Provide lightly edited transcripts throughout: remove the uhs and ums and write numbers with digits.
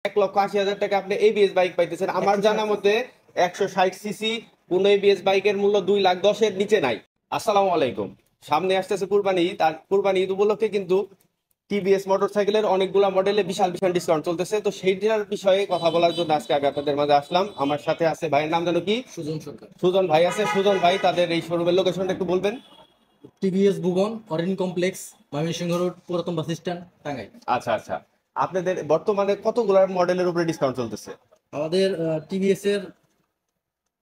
1,80,000 টাকা আপনি ABS bike পাইতেছেন। আমার জানা মতে 160 সিসি কোন এবিএস বাইকের মূল্য 2,10,000 এর নিচে নাই। আসসালামু আলাইকুম। সামনে আসতেছে কুরবানি ঈদ, আর কুরবানি ঈদ উপলক্ষে কিন্তু টিভিএস মোটরসাইকেলের অনেকগুলা মডেলে বিশাল বিশাল ডিসকাউন্ট চলতেছে। তো সেইটার বিষয়ে কথা বলার জন্য আজকে আমি আপনাদের মাঝে আসলাম। আমার সাথে আছে ভাইয়ের নাম জানো কি? সুজন সরকার। সুজন ভাই আছে। সুজন ভাই, তাদের এই শোরুমের লোকেশনটা একটু বলবেন? টিভিএস ভুবন অরেঞ্জ কমপ্লেক্স, ময়মনসিংহ রোড, পুরাতন বাস স্ট্যান্ড, টাঙ্গাইল। আচ্ছা আচ্ছা, আপনাদের বর্তমানে কতগুলা মডেলের উপরে ডিসকাউন্ট চলতেছে? আমাদের টিভিএস এর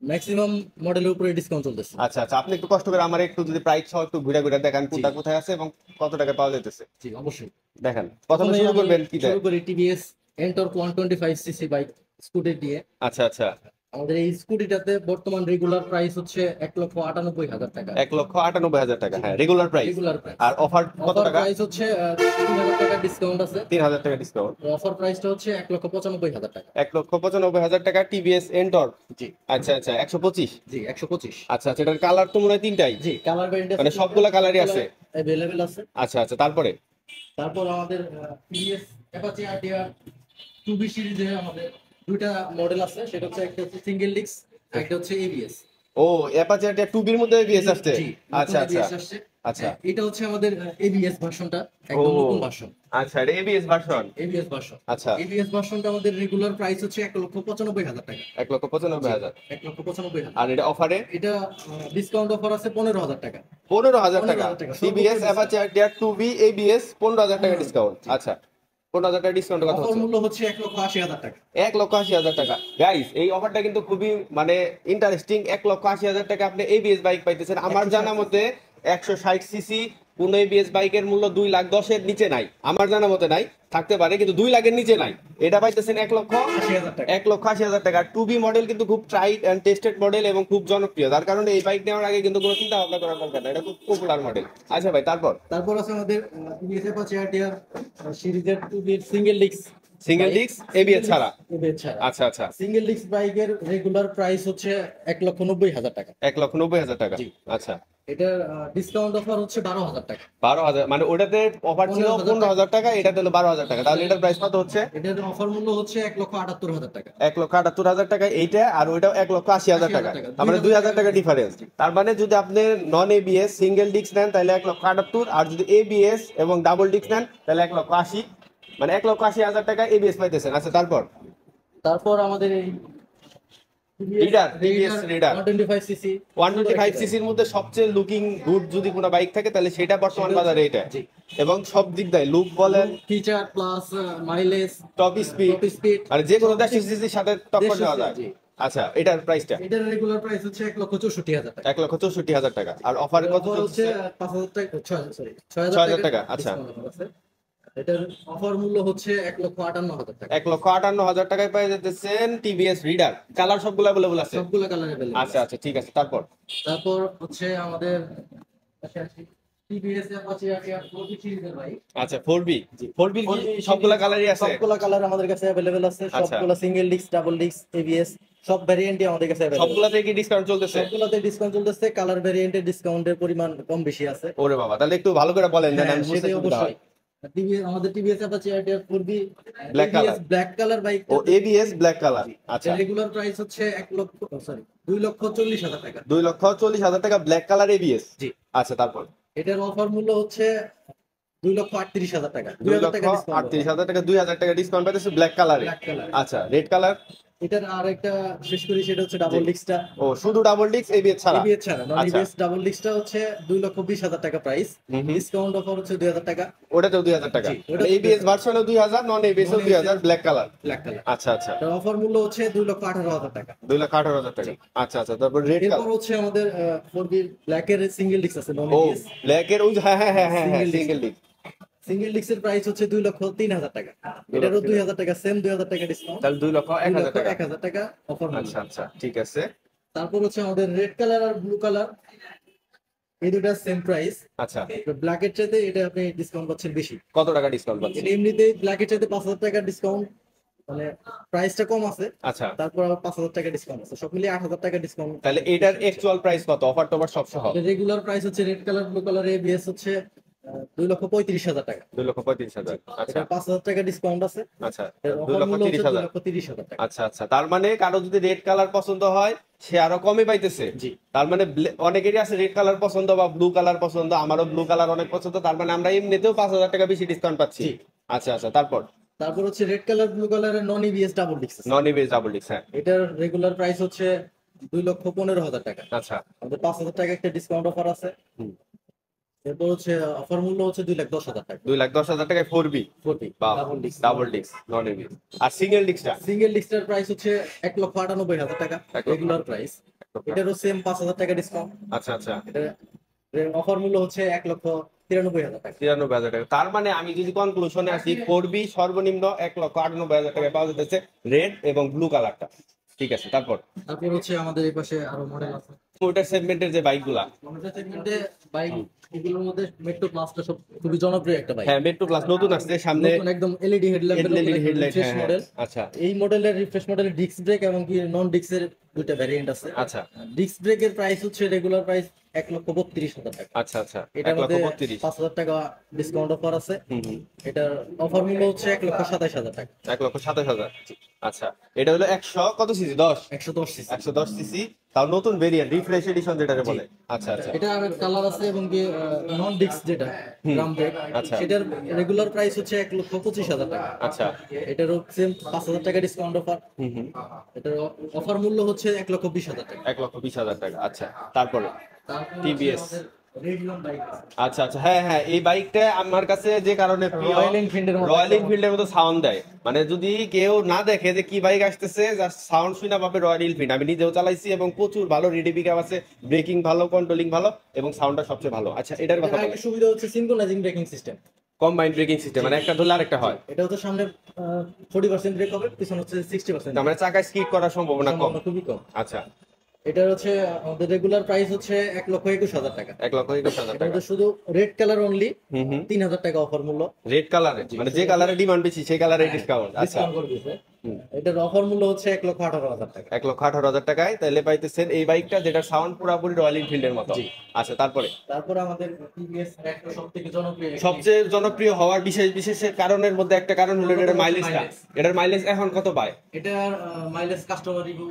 ম্যাক্সিমাম মডেলের উপরে ডিসকাউন্ট চলতেছে। আচ্ছা আচ্ছা, আপনি একটু কষ্ট করে আমার একটু যদি প্রাইস সহ একটু ঘুরে ঘুরে দেখান কোনটা কোথায় আছে এবং কত টাকা পাওয়া যাইতেছে। জি অবশ্যই, দেখেন, প্রথমে শুরু করবেন কি দিয়ে? শুরু করি TVS Ntorq 125 CC bike scooty দিয়ে। আচ্ছা আচ্ছা, আমাদের এই স্কুটিটাতে বর্তমান রেগুলার প্রাইস হচ্ছে 1,98,000 টাকা। 1,98,000 টাকা, হ্যাঁ রেগুলার প্রাইস। Regular price. আর অফার কত টাকা? প্রাইস হচ্ছে 3,000 টাকা ডিসকাউন্ট আছে। 3,000 টাকা ডিসকাউন্ট। অফার প্রাইসটা হচ্ছে 1,95,000 টাকা। 1,95,000 টাকা টিভিএস এন্টর। জি আচ্ছা আচ্ছা, 125। জি 125। আচ্ছা আচ্ছা, এটার কালার তো মনে হয় তিনটাই। জি কালার ভ্যারিয়েন্ট মানে সবগুলা কালারই আছে अवेलेबल আছে। আচ্ছা আচ্ছা, তারপরে তারপর আমাদের টিভিএস অ্যাপাচি আরটিআর 2B সিরিজে আমাদের দুইটা মডেল আছে। সেটা হচ্ছে একটা হচ্ছে সিঙ্গেল ডিস্ক, একটা হচ্ছে এবিএস। ও অ্যাপাচি আর 2B এর মধ্যে এবিএস আসছে। জি আচ্ছা আচ্ছা এবিএস আসছে। আচ্ছা, এটা হচ্ছে আমাদের এবিএস ভার্সনটা, একদম নতুন ভার্সন। আচ্ছা এটা এবিএস ভার্সন। ABS version. আচ্ছা, এবিএস ভার্সনটা আমাদের রেগুলার প্রাইস হচ্ছে 1,95,000 টাকা। 1,95,000। 1,95,000। আর এটা অফারে? এটা ডিসকাউন্ট অফার আছে 15,000 টাকা। 15,000 টাকা। 15,000 টাকা। টিভিএস অ্যাপাচি আর 2B এবিএস 15,000 টাকা ডিসকাউন্ট। আচ্ছা, 15,000 টাকা ডিসকাউন্ট কত অফার হচ্ছে? মূল্য হচ্ছে 1,80,000 টাকা। 1,80,000 টাকা। গাইস, এই অফারটা কিন্তু খুবই মানে ইন্টারেস্টিং। 1,80,000 টাকা আপনি এবিএস বাইক পাইতেছেন। আমার জানা মতে 160 সিসি কোন এবিএস বাইকের মূল্য 2,10,000 এর নিচে নাই। আমার জানা মতে নাই, থাকতে পারে, কিন্তু 2 লাখের নিচে নাই। এটা পাইতেছেন 80,000 টাকা। 1,80,000 টাকা। 2B মডেল কিন্তু খুব ট্রাইড এন্ড টেস্টেড মডেল এবং খুব জনপ্রিয়। তার কারণে এই বাইক নেওয়ার আগে কিন্তু কোনো চিন্তা ভাবনা করার দরকার নাই, এটা খুব পপুলার মডেল। আচ্ছা ভাই, তারপর আছে আমাদের টিভিএস অ্যাপাচি আরটিআর সিরিজের 2B single disc. Single disc ABS ছাড়া। এবিএস ছাড়া। আচ্ছা আচ্ছা, সিঙ্গেল ডিস্ক বাইকের রেগুলার প্রাইস হচ্ছে 1,90,000 টাকা। 1,90,000 টাকা। জি। আচ্ছা, এটার ডিসকাউন্ট অফার হচ্ছে 12,000 টাকা। 12,000, মানে ওটাতে অফার ছিল 15,000 টাকা, এটাতে হলো 12,000 টাকা। তাহলে এটার প্রাইস কত হচ্ছে? এটার অফার মূল্য হচ্ছে 1,78,000 টাকা। 1,78,000 টাকা এইটা, আর ওইটা 1,80,000 টাকা। তার মানে 2,000 টাকা ডিফারেন্স। তার মানে যদি আপনি নন এবিএস সিঙ্গেল ডিস্ক নেন তাহলে 1,78,000, আর যদি এবিএস এবং ডাবল ডিস্ক নেন তাহলে 1,80,000, মানে 1,80,000 টাকা এবিএস পাইতেছেন। আচ্ছা, তারপর আমাদের এই টিভিএস রিডার 125 সিসি। 125 সিসির মধ্যে সবচেয়ে লুকিং গুড যদি কোনো বাইক থাকে তাহলে সেটা বর্তমান বাজারে এটা। জি। এবং সব দিক দিয়ে লুক বলেন, feature plus mileage, top speed, আর যে কোনো 150 সিসির সাথে টক্কর দেওয়া যায়। জি। আচ্ছা, এটার প্রাইসটা? এটার রেগুলার প্রাইস হচ্ছে 1,64,000 টাকা। 1,64,000 টাকা। আর অফারে কত হচ্ছে হচ্ছে? 5,000 টাকা, 6,000 টাকা। আচ্ছা, এটার অফার মূল্য হচ্ছে 1,58,000 টাকা। 1,58,000 টাকায় পেয়ে যেতেছেন টিভিএস রিডার। কালার সবগুলো अवेलेबल আছে? সবগুলো কালার अवेलेबल। আচ্ছা আচ্ছা, ঠিক আছে। তারপর হচ্ছে আমাদের টিভিএস অ্যাপাচি আর 4B সিরিজের ভাই। আচ্ছা, 4B কি সবগুলো কালারই আছে? সবগুলো কালার আমাদের কাছে अवेलेबल আছে। আচ্ছা। সবগুলো single disc, double disk, ABS সব ভ্যারিয়েন্টই আমাদের কাছে अवेलेबल। সবগুলাতে কি ডিসকাউন্ট চলতেছে? সবগুলোতে ডিসকাউন্ট চলতেছে। কালার ভ্যারিয়েন্টের ডিসকাউন্টের পরিমাণ কম বেশি আছে। ওরে বাবা, তাহলে একটু ভালো করে বলেন যেন আমি বুঝতে সেটাই সুবিধা হয়। অবশ্যই। আমাদের টিভিএস অ্যাপাচি আর 4B Black color। Black colour bike. ও এবিএস ব্ল্যাক কালার। আচ্ছা, রেগুলার প্রাইস হচ্ছে 2,40,000 টাকা। 2,40,000 টাকা ব্ল্যাক কালার এবিএস। জি। আচ্ছা, তারপর? এটার অফার মূল্য হচ্ছে 2,38,000 টাকা। 2,000 টাকা ডিসকাউন্ট। 2,38,000 টাকা, 2,000 টাকা ডিসকাউন্ট পাইতেছে ব্ল্যাক কালারে। Black colour. আচ্ছা, রেড কালার? এটার আর একটা শেষ করি, সেটা হচ্ছে ডাবল ডিস্কটা। ও শুধু ডাবল ডিস্ক এবিএস ছাড়া? এবিএস ছাড়া, নন আচ্ছা। এবিএস ডাবল ডিস্কটা হচ্ছে 2,20,000 টাকা প্রাইস। ডিসকাউন্ট অফার হচ্ছে 2,000 টাকা। ওটাতেও 2,000 টাকা। জি, ওটা এবিএস ভার্সনে 2,000, non ABS 2,000 black colour. Black colour. আচ্ছা আচ্ছা, এটার অফার মূল্য হচ্ছে 2,18,000 টাকা। 2,18,000 টাকা। আচ্ছা আচ্ছা, তারপর রেড এরপর কালার? হচ্ছে আমাদের 4B ব্ল্যাকের সিঙ্গেল ডিস্ক আছে, নন ও এবিএস। ব্ল্যাক এর ওই, হ্যাঁ হ্যাঁ হ্যাঁ হ্যাঁ, Single disc। Single disc. Single ডিস্কের প্রাইস হচ্ছে 2,03,000 টাকা। এটারও 2,000 টাকা, সেম 2,000 টাকা ডিসকাউন্ট। তাহলে 2,01,000 টাকা। 1,000 টাকা অফার। আচ্ছা আচ্ছা, ঠিক আছে। তারপর হচ্ছে আমাদের রেড কালার আর ব্লু কালার, এই দুটো সেম প্রাইস। আচ্ছা, ব্ল্যাকের চাইতে এটা আপনি ডিসকাউন্ট পাচ্ছেন বেশি। কত টাকা ডিসকাউন্ট পাচ্ছেন? এটা এমনিতেই ব্ল্যাকের চাইতে 5,000 টাকা ডিসকাউন্ট, মানে প্রাইসটা কম আছে। আচ্ছা, তারপর আবার 5,000 টাকা ডিসকাউন্ট আছে, সব মিলিয়ে 8,000 টাকা ডিসকাউন্ট। তাহলে এটার অ্যাকচুয়াল প্রাইস কত? অফার টফার সব সহ রেগুলার প্রাইস হচ্ছে red colour blue colour ABS হচ্ছে 2,35,000 টাকা। 2,35,000। আচ্ছা এটা 5,000 টাকা ডিসকাউন্ট আছে। আচ্ছা, এর অফার মূল্য হচ্ছে 2,30,000। 2,30,000 টাকা। আচ্ছা আচ্ছা, তার মানে কারো যদি রেড কালার পছন্দ হয় সে আরো কমে পাইতেছে। জি। তার মানে অনেকেরই আছে রেড কালার পছন্দ বা ব্লু কালার পছন্দ, আমারও ব্লু কালার অনেক পছন্দ, তার মানে আমরা এমনিতেও 5,000 টাকা বেশি ডিসকাউন্ট পাচ্ছি। জি। আচ্ছা আচ্ছা, তারপর তারপর হচ্ছে রেড কালার ব্লু কালারের নন ইবিএস ডাবল ডিস্ক আছে। নন এবিএস ডাবল ডিস্ক, হ্যাঁ। এটার রেগুলার প্রাইস হচ্ছে 2,15,000 টাকা। আচ্ছা। আমাদের 5,000 টাকা একটা ডিসকাউন্ট অফার আছে। হুম। এরপর হচ্ছে অফার মূল্য হচ্ছে 2,10,000 টাকা। 2,10,000 টাকায় 4B 40 বা double disc. Double disc non ABS. আর সিঙ্গেল ডিস্কটা সিঙ্গেল ডিস্কের প্রাইস হচ্ছে 1,98,000 টাকা 1,98,000 রেগুলার প্রাইস। এটারও সেম 5,000 টাকা ডিসকাউন্ট। আচ্ছা আচ্ছা, এটা অফার মূল্য হচ্ছে 1,93,000 টাকা। 93,000 টাকা। তার মানে আমি যদি কনক্লুশনে আসি, 4B সর্বনিম্ন 1,98,000 টাকায় পাওয়া যেতেছে রেড এবং ব্লু কালারটা। ঠিক আছে, তারপর তারপর হচ্ছে আমাদের এই পাশে আরো মডেল আছে। মোটর সেগমেন্টের যে বাইকগুলা, মোটর সেগমেন্টে বাইক এগুলোর মধ্যে মেট্রো প্লাসটা সব খুবই জনপ্রিয় একটা বাইক। হ্যাঁ মেট্রো প্লাস নতুন আসছে সামনে, নতুন একদম এলইডি হেডল্যাম্পের LED হেডলাইট, রিফ্রেশ হ্যাঁ মডেল। আচ্ছা এই মডেলের রিফ্রেশ মডেলের ডিস্ক ব্রেক এবং কি নন ডিস্কের দুইটা ভ্যারিয়েন্ট আছে। আচ্ছা ডিস্ক ব্রেকের প্রাইস হচ্ছে রেগুলার প্রাইস 1,32,000 টাকা। আচ্ছা আচ্ছা, এটার মধ্যে 1,32,000। 5,000 টাকা ডিসকাউন্ট অফার আছে। হুম হুম, এটার অফার মূল্য হচ্ছে 1,27,000 টাকা। 1,27,000। আচ্ছা, এটা হলো 100 কত সিসি? 10। 110 সিসি। 110 সিসি, তাও নতুন ভেরিয়েন্ট রিফ্রেশ এডিশন যেটাকে বলে। আচ্ছা আচ্ছা, এটা আর কালার আছে এবং কি নন ডিস্ক যেটা ড্রাম ব্রেক, আচ্ছা। সেটার রেগুলার প্রাইস হচ্ছে 1,25,000 টাকা। আচ্ছা এটারও সেম 5,000 টাকা ডিসকাউন্ট অফার। হুম হুম, এটার অফার মূল্য হচ্ছে 1,20,000 টাকা। 1,20,000 টাকা। আচ্ছা, তারপরে তারপর TBS। রেডিয়ন বাইক আচ্ছা আচ্ছা, হ্যাঁ হ্যাঁ, এই বাইকটা আমার কাছে যে কারণে রয়্যাল এনফিল্ডের মতো রয়্যাল এনফিল্ডের মতো সাউন্ড দেয়, মানে যদি কেউ না দেখে যে কি বাইক আসতেছে, জাস্ট সাউন্ড শুনে পাবে রয়্যাল এনফিল্ড। আমি নিজেও চালাইছি এবং প্রচুর ভালো রিডি পিকআপ আছে, ব্রেকিং ভালো, কন্ট্রোলিং ভালো এবং সাউন্ডটা সবচেয়ে ভালো। আচ্ছা, এটার কথা বলেন। একটা সুবিধা হচ্ছে synchronising braking system. Combined braking system, মানে একটা ধরলে আরেকটা হয়। এটা হচ্ছে সামনে 40% ব্রেক হবে, পিছনে হচ্ছে 60%। তার মানে চাকায় স্কিড করার সম্ভাবনা কম। খুবই কম। আচ্ছা, এটা হচ্ছে আমাদের রেগুলার প্রাইস হচ্ছে 1,21,000 টাকা। 1,21,000 এটা টাকা। হচ্ছে শুধু রেড কালার অনলি হুম হুম, 3,000 টাকা অফার মূল্য। রেড কালারে, মানে যে কালারে ডিমান্ড বেশি সেই কালারে ডিসকাউন্ট। আচ্ছা, ডিসকাউন্ট করে দিয়েছে। হুম। এটার অফার মূল্য হচ্ছে 1,18,000 টাকা। 1,18,000 টাকায় তাহলে পাইতেছেন এই বাইকটা, যেটা সাউন্ড পুরোপুরি রয়্যাল এনফিল্ডের মতো। জি। আচ্ছা, তারপরে তারপরে আমাদের টিভিএস মেট্রো সবথেকে জনপ্রিয় সবচেয়ে জনপ্রিয় হওয়ার বিশেষ বিশেষ কারণের মধ্যে একটা কারণ হলো এটার মাইলেজটা। এটার মাইলেজ এখন কত পায়? এটার মাইলেজ কাস্টমার রিভিউ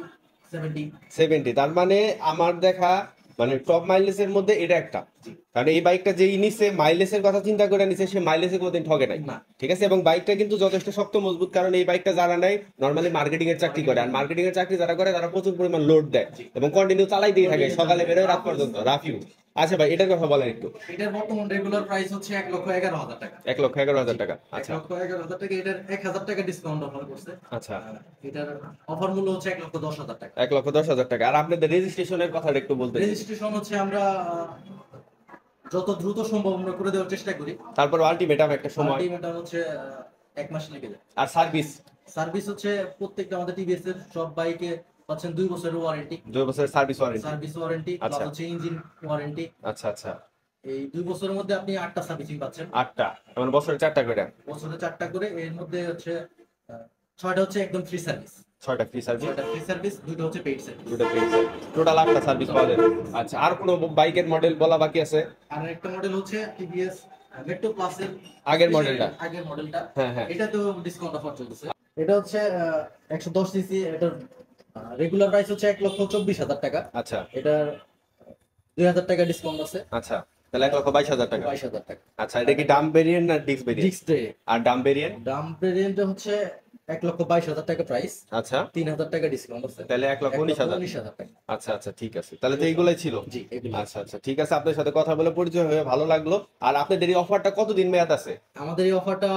70। 70। তার মানে আমার দেখা মানে টপ মাইলেজের মধ্যে এটা একটা, কারণ এই বাইকটা যেই নিছে মাইলেজের কথা চিন্তা করে নিছে, সে মাইলেজে কোনোদিন ঠকে নাই। না। ঠিক আছে, এবং বাইকটা কিন্তু যথেষ্ট শক্ত মজবুত, কারণ এই বাইকটা যারা নেয় নর্মালি মার্কেটিং এর চাকরি করে, আর মার্কেটিং এর চাকরি যারা করে তারা প্রচুর পরিমাণ লোড দেয় এবং কন্টিনিউ চালাই দিয়ে থাকে, সকালে বেরোয় রাত পর্যন্ত রাফিউ। আচ্ছা ভাই, এটার কথা বলেন একটু। এটার বর্তমান রেগুলার প্রাইস হচ্ছে 1,11,000 টাকা। 1,11,000 টাকা। আচ্ছা 1,11,000 টাকা। এটার 1,000 টাকা ডিসকাউন্ট অফার করছে। আচ্ছা, এটার অফার মূল্য হচ্ছে 1,10,000 টাকা। 1,10,000 টাকা। আর আপনাদের রেজিস্ট্রেশনের কথাটা একটু বলতে। রেজিস্ট্রেশন হচ্ছে আমরা যত দ্রুত সম্ভব আমরা করে দেওয়ার চেষ্টা করি। তারপর আলটিমেটাম একটা সময়, আলটিমেটাম হচ্ছে 1 মাস লেগে যায়। আর সার্ভিস সার্ভিস হচ্ছে প্রত্যেকটা আমাদের টিভিএস এর সব বাইকে পাচ্ছেন 2 বছরের ওয়ারেন্টি। 2 বছরের service warranty. Service warranty plus আচ্ছা। হচ্ছে ইঞ্জিন ওয়ারেন্টি। আচ্ছা আচ্ছা, এই 2 বছরের মধ্যে আপনি 8টা সার্ভিসিং পাচ্ছেন। 8টা, মানে বছরে 4টা করে। বছরে 4টা করে। এর মধ্যে হচ্ছে 6টা হচ্ছে একদম ফ্রি সার্ভিস। 6টা ফ্রি সার্ভিস, 6টা ফ্রি সার্ভিস, 2টা হচ্ছে পেইড সার্ভিস। দুটো ফ্রি সার্ভিস, টোটাল 8টা সার্ভিস পাওয়া যাবে। আচ্ছা, আর কোনো বাইকের মডেল বলা বাকি আছে? আর একটা মডেল হচ্ছে টিভিএস মেট্রো প্লাসের আগের মডেলটা। আগের মডেলটা। হ্যাঁ হ্যাঁ, এটা তো ডিসকাউন্ট অফার চলতেছে। এটা হচ্ছে 110 সিসি। এটার রেগুলার প্রাইস হচ্ছে 1,24,000 টাকা। আচ্ছা এটার 2,000 টাকা ডিসকাউন্ট আছে। আচ্ছা, তাহলে 1,22,000 টাকা। 22,000 টাকা। আচ্ছা, এটা কি ডাম ভেরিয়েন্ট না ডিস্ক ভেরিয়েন্ট? Disc brake. আর ডাম ভেরিয়েন্ট? দাম ভেরিয়েন্ট হচ্ছে 1,22,000 টাকা প্রাইস। আচ্ছা, 3,000 টাকা ডিসকাউন্ট আছে। তাহলে 1,19,000। 1,19,000 টাকা। আচ্ছা আচ্ছা, ঠিক আছে, তাহলে তো এইগুলাই ছিল। জি, এগুলো। আচ্ছা আচ্ছা, ঠিক আছে, আপনার সাথে কথা বলে পরিচয় হয়ে ভালো লাগলো। আর আপনাদের এই অফারটা কতদিন মেয়াদ আছে? আমাদের এই অফারটা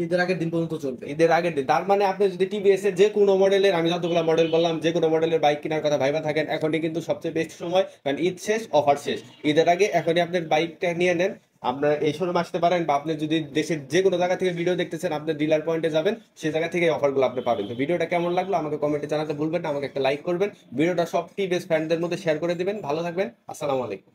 ঈদের আগের দিন পর্যন্ত চলবে। ঈদের আগের দিন। তার মানে আপনি যদি টিভিএস এর যে কোনো মডেলের, আমি যতগুলো মডেল বললাম, যে কোনো মডেলের বাইক কেনার কথা ভাইবা থাকেন, এখনই কিন্তু সবচেয়ে বেস্ট সময়, কারণ ঈদ শেষ, অফার শেষ। ঈদের আগে এখনই আপনার বাইকটা নিয়ে নেন। আপনার এই শোরুমে আসতে পারেন, বা আপনি যদি দেশের যে কোনো জায়গা থেকে ভিডিও দেখতেছেন, আপনার ডিলার পয়েন্টে যাবেন, সেই জায়গা থেকে অফারগুলো আপনি পাবেন। তো ভিডিওটা কেমন লাগলো আমাকে কমেন্টে জানাতে ভুলবেন না, আমাকে একটা লাইক করবেন, ভিডিওটা সব টিভিএস ফ্যানদের মধ্যে শেয়ার করে দিবেন। ভালো থাকবেন, আসসালামু আলাইকুম।